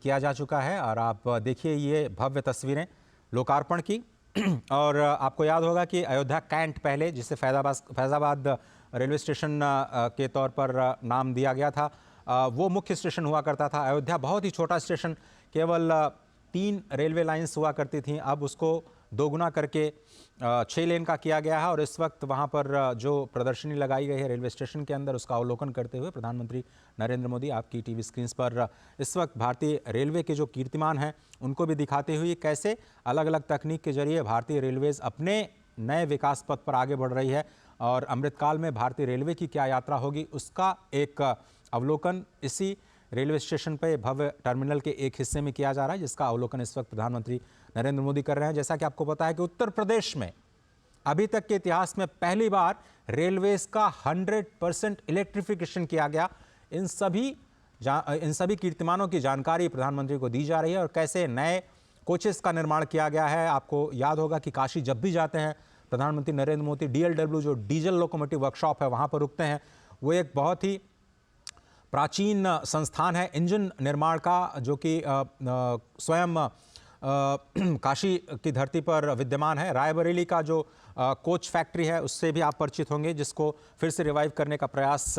किया जा चुका है और आप देखिए ये भव्य तस्वीरें लोकार्पण की। और आपको याद होगा कि अयोध्या कैंट पहले, जिसे फैज़ाबाद रेलवे स्टेशन के तौर पर नाम दिया गया था, वो मुख्य स्टेशन हुआ करता था। अयोध्या बहुत ही छोटा स्टेशन, केवल 3 रेलवे लाइंस हुआ करती थीं। अब उसको दोगुना करके 6 लेन का किया गया है और इस वक्त वहां पर जो प्रदर्शनी लगाई गई है रेलवे स्टेशन के अंदर, उसका अवलोकन करते हुए प्रधानमंत्री नरेंद्र मोदी आपकी टीवी स्क्रीन पर इस वक्त भारतीय रेलवे के जो कीर्तिमान हैं उनको भी दिखाते हुए कैसे अलग अलग तकनीक के जरिए भारतीय रेलवेज अपने नए विकास पथ पर आगे बढ़ रही है और अमृतकाल में भारतीय रेलवे की क्या यात्रा होगी उसका एक अवलोकन इसी रेलवे स्टेशन पर भव्य टर्मिनल के एक हिस्से में किया जा रहा है, जिसका अवलोकन इस वक्त प्रधानमंत्री नरेंद्र मोदी कर रहे हैं। जैसा कि आपको पता है कि उत्तर प्रदेश में अभी तक के इतिहास में पहली बार रेलवेज का 100% इलेक्ट्रिफिकेशन किया गया। इन सभी कीर्तिमानों की जानकारी प्रधानमंत्री को दी जा रही है और कैसे नए कोचेस का निर्माण किया गया है। आपको याद होगा कि काशी जब भी जाते हैं प्रधानमंत्री नरेंद्र मोदी DLW जो डीजल लोकोमोटिव वर्कशॉप है वहां पर रुकते हैं। वो एक बहुत ही प्राचीन संस्थान है इंजन निर्माण का, जो कि स्वयं काशी की धरती पर विद्यमान है। रायबरेली का जो कोच फैक्ट्री है उससे भी आप परिचित होंगे, जिसको फिर से रिवाइव करने का प्रयास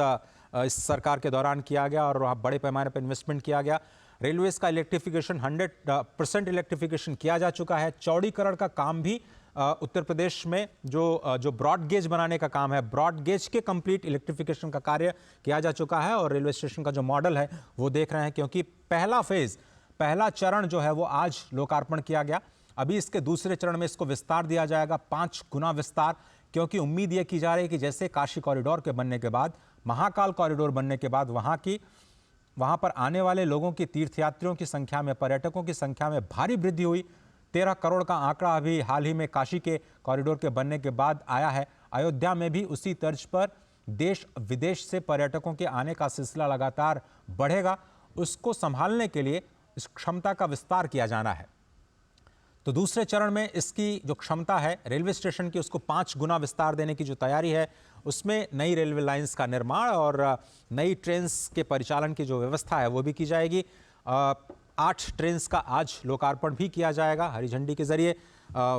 इस सरकार के दौरान किया गया और वहाँ बड़े पैमाने पर इन्वेस्टमेंट किया गया। रेलवेज का इलेक्ट्रिफिकेशन 100% इलेक्ट्रिफिकेशन किया जा चुका है। चौड़ीकरण का काम भी उत्तर प्रदेश में जो ब्रॉड गेज बनाने का काम है, ब्रॉड गेज के कंप्लीट इलेक्ट्रिफिकेशन का कार्य किया जा चुका है और रेलवे स्टेशन का जो मॉडल है वो देख रहे हैं, क्योंकि पहला चरण जो है वो आज लोकार्पण किया गया। अभी इसके दूसरे चरण में इसको विस्तार दिया जाएगा, 5 गुना विस्तार, क्योंकि उम्मीद यह की जा रही है कि जैसे काशी कॉरिडोर के बनने के बाद, महाकाल कॉरिडोर बनने के बाद वहां पर आने वाले लोगों की, तीर्थयात्रियों की संख्या में, पर्यटकों की संख्या में भारी वृद्धि हुई। 13 करोड़ का आंकड़ा अभी हाल ही में काशी के कॉरिडोर के बनने के बाद आया है। अयोध्या में भी उसी तर्ज पर देश विदेश से पर्यटकों के आने का सिलसिला लगातार बढ़ेगा। उसको संभालने के लिए इस क्षमता का विस्तार किया जाना है। तो दूसरे चरण में इसकी जो क्षमता है रेलवे स्टेशन की, उसको 5 गुना विस्तार देने की जो तैयारी है, उसमें नई रेलवे लाइंस का निर्माण और नई ट्रेन्स के परिचालन की जो व्यवस्था है वो भी की जाएगी। 8 ट्रेन्स का आज लोकार्पण भी किया जाएगा हरी झंडी के जरिए।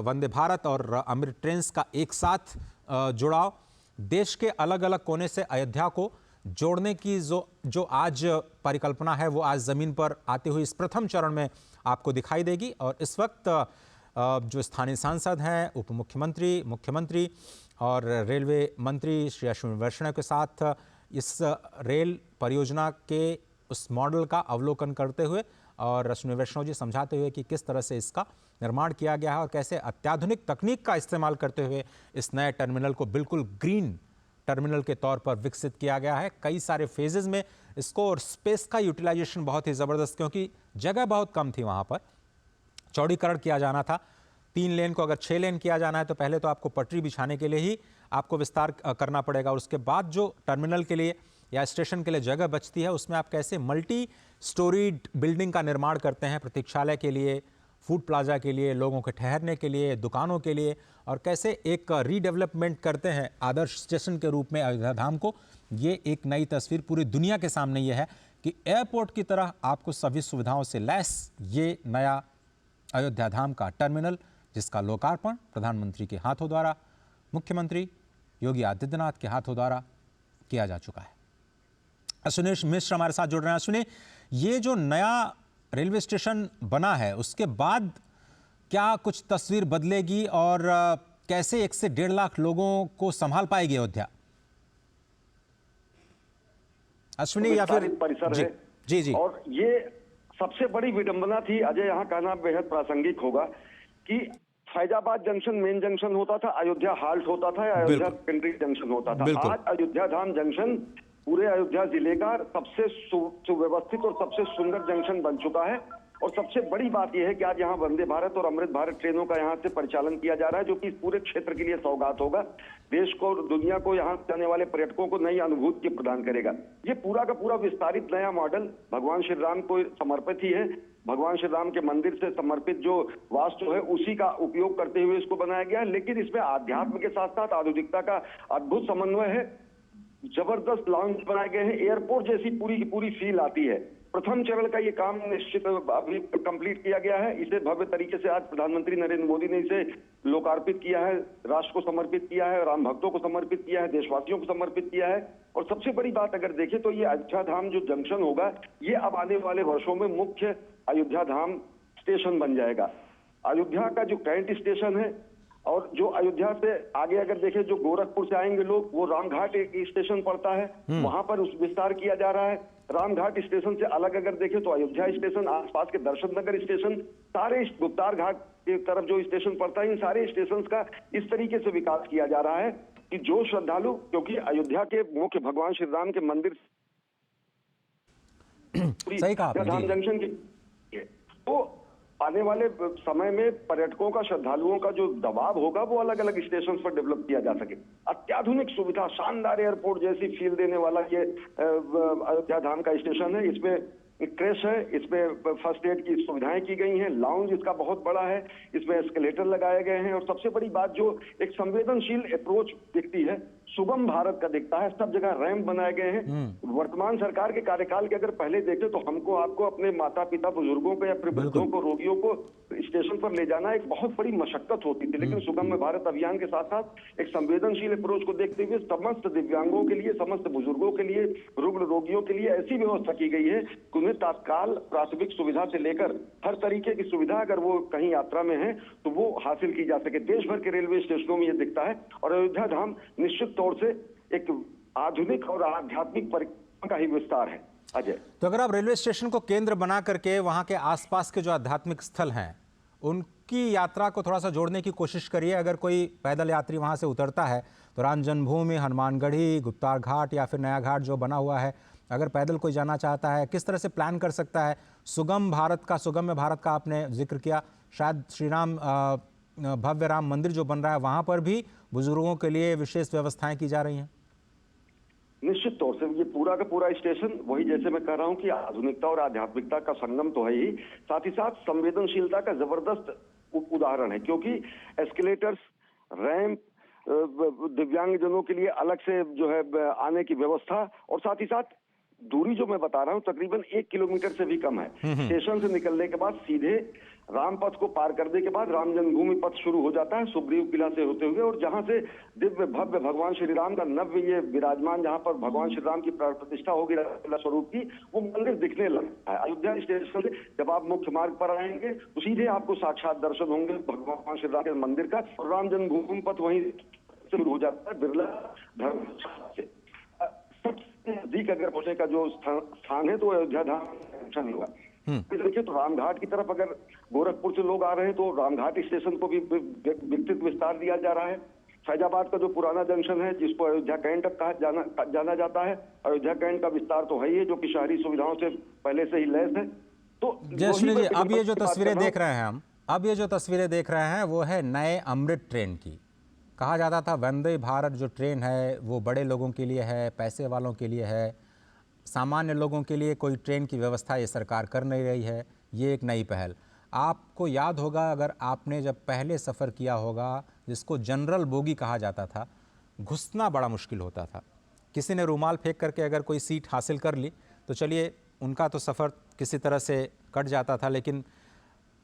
वंदे भारत और अमृत ट्रेन्स का एक साथ जुड़ाव, देश के अलग अलग कोने से अयोध्या को जोड़ने की जो आज परिकल्पना है वो आज ज़मीन पर आते हुए इस प्रथम चरण में आपको दिखाई देगी। और इस वक्त जो स्थानीय सांसद हैं, उप मुख्यमंत्री, मुख्यमंत्री और रेलवे मंत्री श्री अश्विनी वैष्णव के साथ इस रेल परियोजना के उस मॉडल का अवलोकन करते हुए और अश्विनी वैष्णव जी समझाते हुए कि किस तरह से इसका निर्माण किया गया है और कैसे अत्याधुनिक तकनीक का इस्तेमाल करते हुए इस नए टर्मिनल को बिल्कुल ग्रीन टर्मिनल के तौर पर विकसित किया गया है। कई सारे फेजेस में इसको, और स्पेस का यूटिलाइजेशन बहुत ही ज़बरदस्त, क्योंकि जगह बहुत कम थी वहाँ पर। चौड़ीकरण किया जाना था, 3 लेन को अगर 6 लेन किया जाना है तो पहले तो आपको पटरी बिछाने के लिए ही आपको विस्तार करना पड़ेगा। और उसके बाद जो टर्मिनल के लिए या स्टेशन के लिए जगह बचती है उसमें आप कैसे मल्टी स्टोरीड बिल्डिंग का निर्माण करते हैं, प्रतीक्षालय के लिए, फूड प्लाजा के लिए, लोगों के ठहरने के लिए, दुकानों के लिए, और कैसे एक रीडेवलपमेंट करते हैं आदर्श स्टेशन के रूप में अयोध्या धाम को। ये एक नई तस्वीर पूरी दुनिया के सामने ये है कि एयरपोर्ट की तरह आपको सभी सुविधाओं से लैस ये नया अयोध्या धाम का टर्मिनल, जिसका लोकार्पण प्रधानमंत्री के हाथों द्वारा, मुख्यमंत्री योगी आदित्यनाथ के हाथों द्वारा किया जा चुका है। अश्विनी मिश्र हमारे साथ जुड़ रहे हैं। अश्विनी, ये जो नया रेलवे स्टेशन बना है उसके बाद क्या कुछ तस्वीर बदलेगी और कैसे 1 से 1.5 लाख लोगों को संभाल पाएगी अयोध्या? अश्विनी या फिर परिसर है जी। और ये सबसे बड़ी विडंबना थी अजय, यहाँ कहना बेहद प्रासंगिक होगा कि फैजाबाद जंक्शन मेन जंक्शन होता था, अयोध्या हाल्ट होता था, अयोध्या सेकेंडरी जंक्शन होता था। आज अयोध्या धाम जंक्शन पूरे अयोध्या जिले का सबसे सुव्यवस्थित और सबसे सुंदर जंक्शन बन चुका है। और सबसे बड़ी बात यह है कि आज यहाँ वंदे भारत और अमृत भारत ट्रेनों का यहाँ से परिचालन किया जा रहा है, जो कि इस पूरे क्षेत्र के लिए सौगात होगा। देश को और दुनिया को यहाँ से आने वाले पर्यटकों को नई अनुभूति प्रदान करेगा। ये पूरा का पूरा विस्तारित नया मॉडल भगवान श्री राम को समर्पित ही है। भगवान श्री राम के मंदिर से समर्पित जो वास्तु है उसी का उपयोग करते हुए इसको बनाया गया है, लेकिन इसमें आध्यात्म के साथ साथ आधुनिकता का अद्भुत समन्वय है। जबरदस्त लॉन्च बनाए गए हैं, एयरपोर्ट जैसी पूरी की पूरी फील आती है। प्रथम चरण का ये काम निश्चित अभी कंप्लीट किया गया है। इसे भव्य तरीके से आज प्रधानमंत्री नरेंद्र मोदी ने इसे लोकार्पित किया है, राष्ट्र को समर्पित किया है, राम भक्तों को समर्पित किया है, देशवासियों को समर्पित किया है। और सबसे बड़ी बात अगर देखें तो ये अयोध्या धाम जो जंक्शन होगा, ये अब आने वाले वर्षों में मुख्य अयोध्या धाम स्टेशन बन जाएगा। अयोध्या का जो कैंट स्टेशन है और जो अयोध्या से आगे अगर देखें, जो गोरखपुर से आएंगे लोग, वो रामघाट एक स्टेशन पड़ता है, वहां पर उस विस्तार किया जा रहा है। रामघाट स्टेशन से अलग अगर देखें तो अयोध्या स्टेशन, आसपास के दर्शन नगर स्टेशन, सारे गुप्तार घाट की तरफ जो स्टेशन पड़ता है, इन सारे स्टेशन का इस तरीके से विकास किया जा रहा है कि जो श्रद्धालु, क्योंकि अयोध्या के मुख्य भगवान श्री राम के मंदिर सही कहा आपने, धाम जी। जंक्शन की, तो आने वाले समय में पर्यटकों का, श्रद्धालुओं का जो दबाव होगा वो अलग अलग स्टेशन पर डेवलप किया जा सके। अत्याधुनिक सुविधा, शानदार एयरपोर्ट जैसी फील देने वाला ये अयोध्या धाम का स्टेशन है। इसमें क्रेश है, इसमें फर्स्ट एड की सुविधाएं की गई हैं, लाउंज इसका बहुत बड़ा है, इसमें एस्केलेटर लगाए गए हैं। और सबसे बड़ी बात, जो एक संवेदनशील अप्रोच दिखती है, सुगम भारत का दिखता है, सब जगह रैंप बनाए गए हैं। वर्तमान सरकार के कार्यकाल के अगर पहले देखें तो हमको, आपको अपने माता पिता, बुजुर्गों को या फिर वृद्धों को, रोगियों को स्टेशन पर ले जाना एक बहुत बड़ी मशक्कत होती थी। लेकिन सुगम भारत अभियान के साथ साथ एक संवेदनशील अप्रोच को देखते हुए समस्त दिव्यांगों के लिए, समस्त बुजुर्गों के लिए, रुग्ण रोगियों के लिए ऐसी व्यवस्था की गई है कि उन्हें तात्काल प्राथमिक सुविधा से लेकर हर तरीके की सुविधा अगर वो कहीं यात्रा में है तो वो हासिल की जा सके। देश भर के रेलवे स्टेशनों में ये दिखता है। और अयोध्या धाम निश्चित तौर से एक आधुनिक और आध्यात्मिक परिक्रमा का ही विस्तार है। अजय, तो अगर आप रेलवे स्टेशन को केंद्र बना करके वहाँ के आसपास के जो आध्यात्मिक स्थल हैं उनकी यात्रा को थोड़ा सा जोड़ने की कोशिश करिए। अगर कोई पैदल यात्री वहाँ से उतरता है तो राम जन्मभूमि, हनुमानगढ़ी, गुप्तार घाट या फिर नया घाट जो बना हुआ है, अगर पैदल कोई जाना चाहता है, किस तरह से प्लान कर सकता है। सुगम्य भारत का आपने जिक्र किया, शायद श्री राम भव्य राम मंदिर जो बन रहा है वहाँ पर भी बुजुर्गों के लिए विशेष व्यवस्थाएं की जा रही हैं। निश्चित तौर से ये पूरा का पूरा स्टेशन, वही जैसे मैं कह रहा हूं कि आधुनिकता और आध्यात्मिकता का संगम तो है ही, साथ ही साथ संवेदनशीलता का जबरदस्त उदाहरण है। क्योंकि एस्केलेटर्स, रैंप, दिव्यांगजनों के लिए अलग से जो है आने की व्यवस्था, और साथ ही साथ दूरी जो मैं बता रहा हूं तकरीबन 1 किलोमीटर से भी कम है। स्टेशन से निकलने के बाद सीधे राम पथ को पार करने के बाद राम जन्मभूमि पथ शुरू हो जाता है, सुग्रीव किला से होते हुए, और जहां से दिव्य भव्य भगवान श्री राम का नव्य ये विराजमान, जहां पर भगवान श्री राम की प्राण प्रतिष्ठा होगी रामलीला स्वरूप की, वो मंदिर दिखने लगता है। अयोध्या स्टेशन से जब आप मुख्य मार्ग पर आएंगे तो सीधे आपको साक्षात दर्शन होंगे भगवान श्री राम के मंदिर का, और राम जन्मभूमि पथ वहीं शुरू हो जाता है बिरला धर्मशाला से। नजदीक अगर पहुंचने का जो स्थान है तो अयोध्या धाम होगा। देखिए तो रामघाट की तरफ अगर गोरखपुर से लोग आ रहे हैं तो रामघाट स्टेशन को भी विस्तृत विस्तार दिया जा रहा है। फैजाबाद का जो पुराना जंक्शन है, जिसको अयोध्या कैंट जाना जाता है, अयोध्या कैंट का विस्तार तो है ही, जो कि शहरी सुविधाओं से पहले से ही लैस है। तो जयश्री जी, अब ये जो तस्वीरें देख रहे हैं हम, अब ये जो तस्वीरें देख रहे हैं वो है नए अमृत ट्रेन की। कहा जाता था वंदे भारत जो ट्रेन है वो बड़े लोगों के लिए है, पैसे वालों के लिए है, सामान्य लोगों के लिए कोई ट्रेन की व्यवस्था ये सरकार कर नहीं रही है। ये एक नई पहल। आपको याद होगा, अगर आपने जब पहले सफ़र किया होगा, जिसको जनरल बोगी कहा जाता था, घुसना बड़ा मुश्किल होता था। किसी ने रुमाल फेंक करके अगर कोई सीट हासिल कर ली तो चलिए उनका तो सफ़र किसी तरह से कट जाता था, लेकिन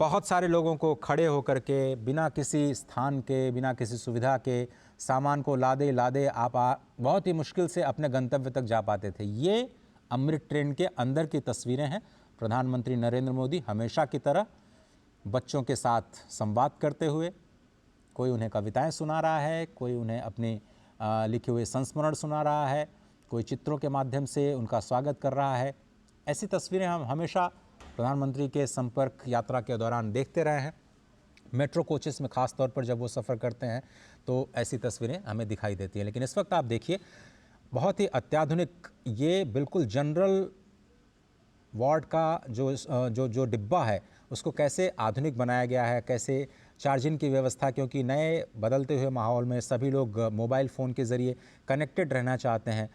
बहुत सारे लोगों को खड़े होकर के बिना किसी स्थान के, बिना किसी सुविधा के, सामान को लादे लादे आप बहुत ही मुश्किल से अपने गंतव्य तक जा पाते थे। ये अमृत ट्रेन के अंदर की तस्वीरें हैं। प्रधानमंत्री नरेंद्र मोदी हमेशा की तरह बच्चों के साथ संवाद करते हुए, कोई उन्हें कविताएं सुना रहा है, कोई उन्हें अपने लिखे हुए संस्मरण सुना रहा है, कोई चित्रों के माध्यम से उनका स्वागत कर रहा है। ऐसी तस्वीरें हम हमेशा प्रधानमंत्री के संपर्क यात्रा के दौरान देखते रहे हैं। मेट्रो कोचेस में ख़ास तौर पर जब वो सफ़र करते हैं तो ऐसी तस्वीरें हमें दिखाई देती हैं। लेकिन इस वक्त आप देखिए, बहुत ही अत्याधुनिक, ये बिल्कुल जनरल वार्ड का जो डिब्बा है उसको कैसे आधुनिक बनाया गया है, कैसे चार्जिंग की व्यवस्था, क्योंकि नए बदलते हुए माहौल में सभी लोग मोबाइल फ़ोन के ज़रिए कनेक्टेड रहना चाहते हैं।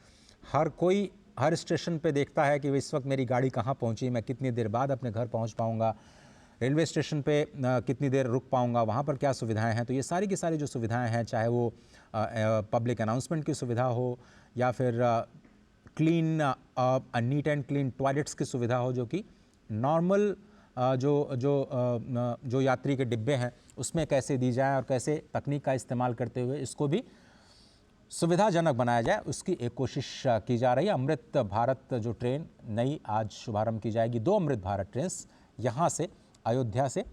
हर कोई हर स्टेशन पे देखता है कि इस वक्त मेरी गाड़ी कहाँ पहुँची, मैं कितनी देर बाद अपने घर पहुँच पाऊँगा, रेलवे स्टेशन पे कितनी देर रुक पाऊँगा, वहाँ पर क्या सुविधाएं हैं। तो ये सारी की सारी जो सुविधाएं हैं, चाहे वो पब्लिक अनाउंसमेंट की सुविधा हो या फिर clean neat and clean toilets की सुविधा हो, जो कि नॉर्मल जो यात्री के डिब्बे हैं उसमें कैसे दी जाए और कैसे तकनीक का इस्तेमाल करते हुए इसको भी सुविधाजनक बनाया जाए, उसकी एक कोशिश की जा रही है। अमृत भारत जो ट्रेन नई आज शुभारंभ की जाएगी, 2 अमृत भारत ट्रेन यहाँ से अयोध्या से,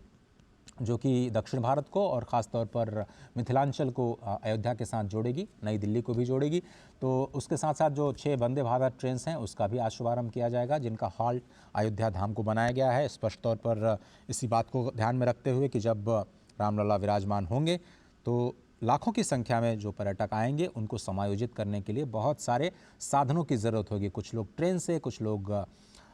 जो कि दक्षिण भारत को और ख़ास तौर पर मिथिलांचल को अयोध्या के साथ जोड़ेगी, नई दिल्ली को भी जोड़ेगी। तो उसके साथ साथ जो 6 वंदे भारत ट्रेन हैं उसका भी आज शुभारंभ किया जाएगा, जिनका हॉल्ट अयोध्या धाम को बनाया गया है, स्पष्ट तौर पर इसी बात को ध्यान में रखते हुए कि जब रामलला विराजमान होंगे तो लाखों की संख्या में जो पर्यटक आएंगे उनको समायोजित करने के लिए बहुत सारे साधनों की ज़रूरत होगी। कुछ लोग ट्रेन से, कुछ लोग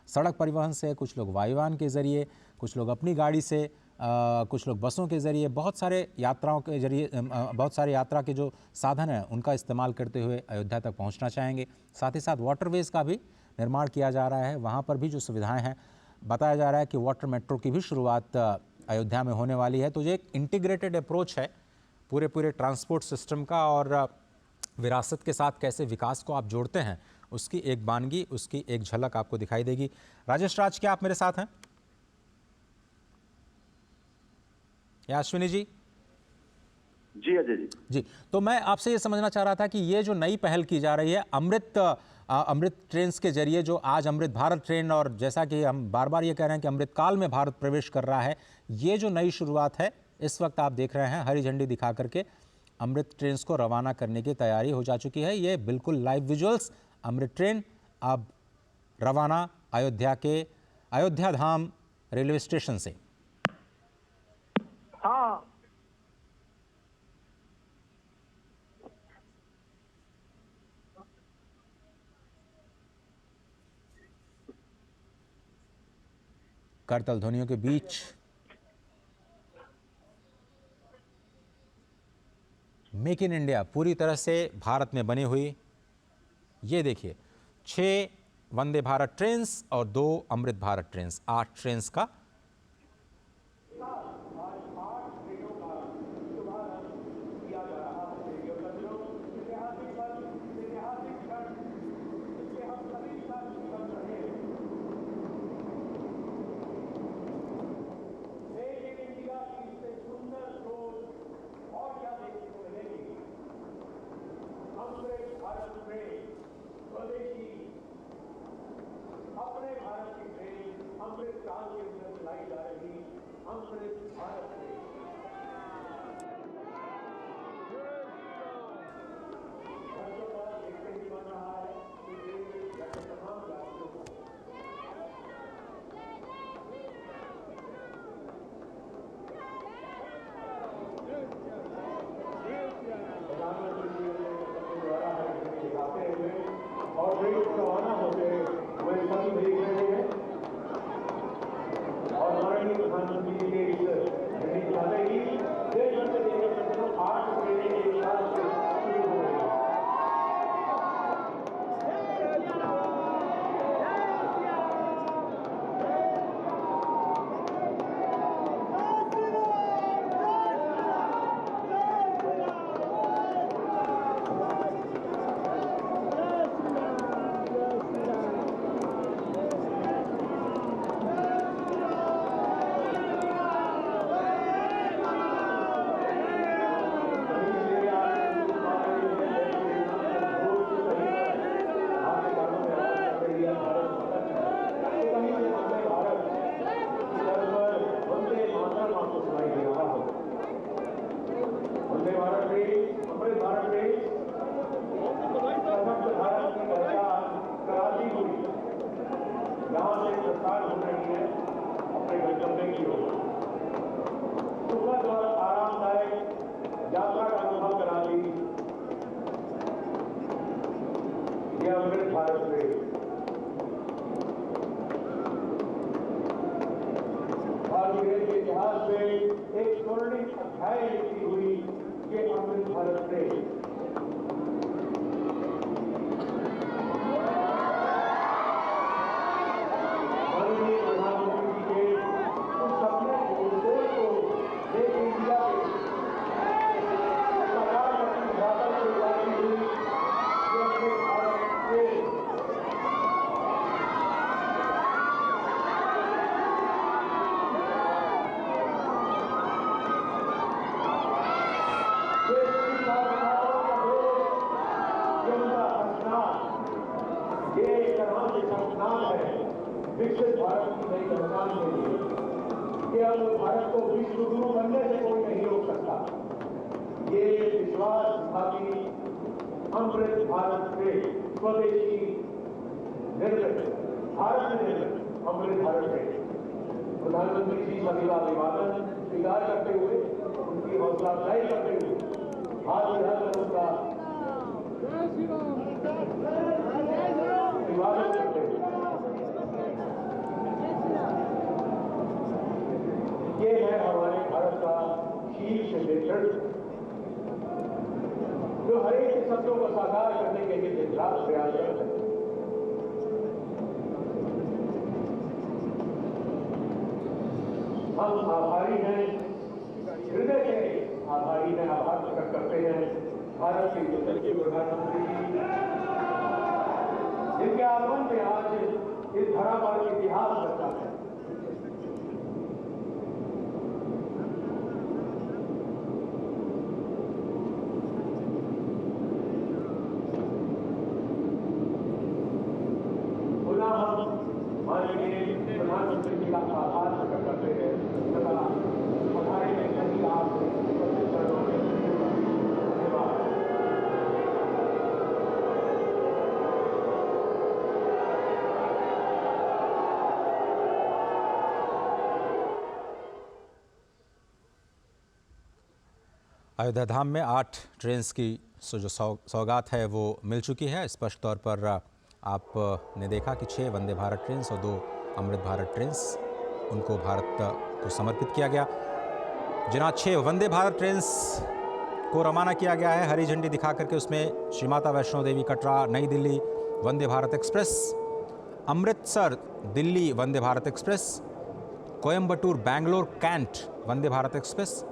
सड़क परिवहन से, कुछ लोग वायुयान के ज़रिए, कुछ लोग अपनी गाड़ी से, कुछ लोग बसों के ज़रिए, बहुत सारे यात्राओं के ज़रिए, बहुत सारे यात्रा के जो साधन हैं उनका इस्तेमाल करते हुए अयोध्या तक पहुंचना चाहेंगे। साथ ही साथ वाटरवेज़ का भी निर्माण किया जा रहा है, वहां पर भी जो सुविधाएं हैं, बताया जा रहा है कि वाटर मेट्रो की भी शुरुआत अयोध्या में होने वाली है। तो ये एक इंटीग्रेटेड अप्रोच है पूरे ट्रांसपोर्ट सिस्टम का, और विरासत के साथ कैसे विकास को आप जोड़ते हैं उसकी एक बानगी, उसकी एक झलक आपको दिखाई देगी। राजेश राज, क्या आप मेरे साथ हैं? या अश्विनी जी? जी अजय जी। जी, तो मैं आपसे ये समझना चाह रहा था कि ये जो नई पहल की जा रही है अमृत ट्रेन के जरिए, जो आज अमृत भारत ट्रेन, और जैसा कि हम बार बार ये कह रहे हैं कि अमृत काल में भारत प्रवेश कर रहा है, ये जो नई शुरुआत है, इस वक्त आप देख रहे हैं हरी झंडी दिखा करके अमृत ट्रेन को रवाना करने की तैयारी हो जा चुकी है। ये बिल्कुल लाइव विजुअल्स, अमृत ट्रेन अब रवाना अयोध्या धाम रेलवे स्टेशन से। हाँ, करतल ध्वनियों के बीच मेक इन इंडिया पूरी तरह से भारत में बनी हुई, ये देखिए 6 वंदे भारत ट्रेन्स और 2 अमृत भारत ट्रेन्स, 8 ट्रेन्स का अपने भारत की ट्रेन अमृत काल के अंदर चलाई जा रही अमृत भारत ट्रेन। देखते ही बन रहा है कि तमाम यात्रियों को प्रधानमंत्री जी अपने द्वारा दिखाते हुए और फिर रवाना होते हुए सभी देख रहे हैं, और माननीय प्रधानमंत्री के इस जाने ही देश भर से लेकर 8 ट्रेनें एक साथ शुरू हो रही हैं। इतिहास में एक स्वर्णिम अध्याय लिखी हुई ये अमृत भारत ट्रेन। माननीय प्रधानमंत्री जी के उस सपने को एक इंडिया सरकार की भाषा से उतारी हुई ये अमृत भारत ट्रेन भारत की नई पहचान के लिए कि अब भारत को विश्व गुरु बनने से कोई नहीं रोक सकता। ये विश्वास था कि अमृत भारत से स्वदेशी निर्मित भारत निर्मित अमृत भारत से प्रधानमंत्री जी सभी का अभिवादन स्वीकार करते हुए उनकी हौसला अफजाई करते हुए हाथ मिलाकर उनका अभिवादन करते हुए ये है हमारे भारत का शीर्ष नेतृत्व जो हर एक के सपनों को साकार करने के लिए दिन रात प्रयासरत है। हम आभारी हैं, हृदय से आभारी हैं, आभार प्रकट करते हैं भारत के यशस्वी प्रधानमंत्री जी, जिनके आगमन में आज इस धरा पर इतिहास रचा है। पुनः हम माननीय प्रधानमंत्री जी का आभार प्रकट करते हैं तथा हमारे सभी आप उपस्थित करने के लिए धन्यवाद। अयोध्या धाम में 8 ट्रेन्स की जो सौगात है वो मिल चुकी है। स्पष्ट तौर पर आपने देखा कि 6 वंदे भारत ट्रेन्स और 2 अमृत भारत ट्रेन्स उनको भारत को समर्पित किया गया। जिन 6 वंदे भारत ट्रेन्स को रवाना किया गया है हरी झंडी दिखा करके, उसमें श्री माता वैष्णो देवी कटरा नई Delhi Vande Bharat express, Amritsar Delhi Vande Bharat express, Coimbatore Bangalore cantt Vande Bharat express,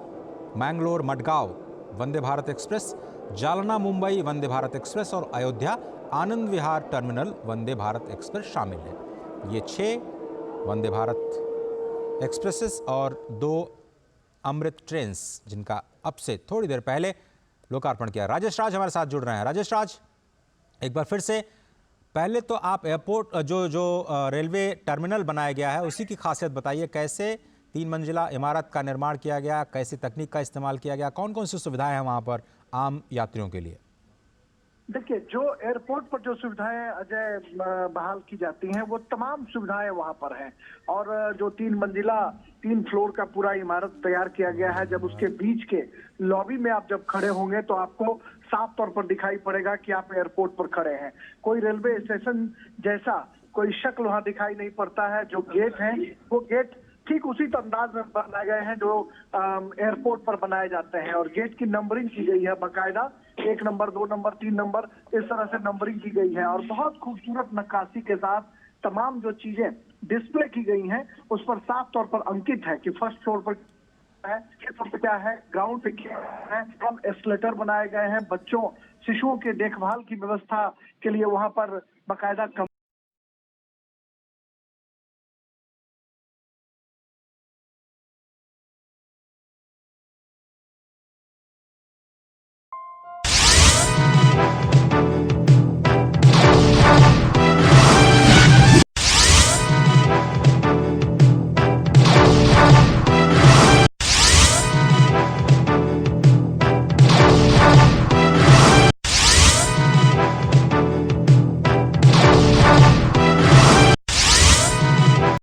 Mangalore Madgaon Vande Bharat express, Jalna Mumbai Vande Bharat express और अयोध्या आनंद विहार टर्मिनल वंदे भारत एक्सप्रेस शामिल है। ये 6 वंदे भारत एक्सप्रेसेस और 2 अमृत ट्रेन्स जिनका अब से थोड़ी देर पहले लोकार्पण किया। राजेश राज हमारे साथ जुड़ रहे हैं। राजेश राज, एक बार फिर से पहले तो आप एयरपोर्ट जो रेलवे टर्मिनल बनाया गया है उसी की खासियत बताइए। कैसे 3 मंजिला इमारत का निर्माण किया गया, कैसी तकनीक का इस्तेमाल किया गया, कौन कौन सी सुविधाएं हैं वहां पर आम यात्रियों के लिए? देखिए, जो एयरपोर्ट पर जो सुविधाएं अजय बहाल की जाती हैं वो तमाम सुविधाएं वहां पर हैं। और जो 3 मंजिला 3 फ्लोर का पूरा इमारत तैयार किया गया है, जब उसके बीच के लॉबी में आप जब खड़े होंगे तो आपको साफ तौर पर दिखाई पड़ेगा कि आप एयरपोर्ट पर खड़े हैं। कोई रेलवे स्टेशन जैसा कोई शक्ल वहां दिखाई नहीं पड़ता है। जो गेट है वो गेट ठीक उसी अंदाज में बनाए गए हैं जो एयरपोर्ट पर बनाए जाते हैं। और गेट की नंबरिंग की गई है बाकायदा, 1 नंबर 2 नंबर 3 नंबर इस तरह से नंबरिंग की गई है। और बहुत खूबसूरत नक्काशी के साथ तमाम जो चीजें डिस्प्ले की गई हैं उस पर साफ तौर पर अंकित है कि फर्स्ट फ्लोर पर है, क्या है, ग्राउंड पे क्या है। हम एस्केलेटर बनाए गए हैं, बच्चों शिशुओं के देखभाल की व्यवस्था के लिए वहां पर बाकायदा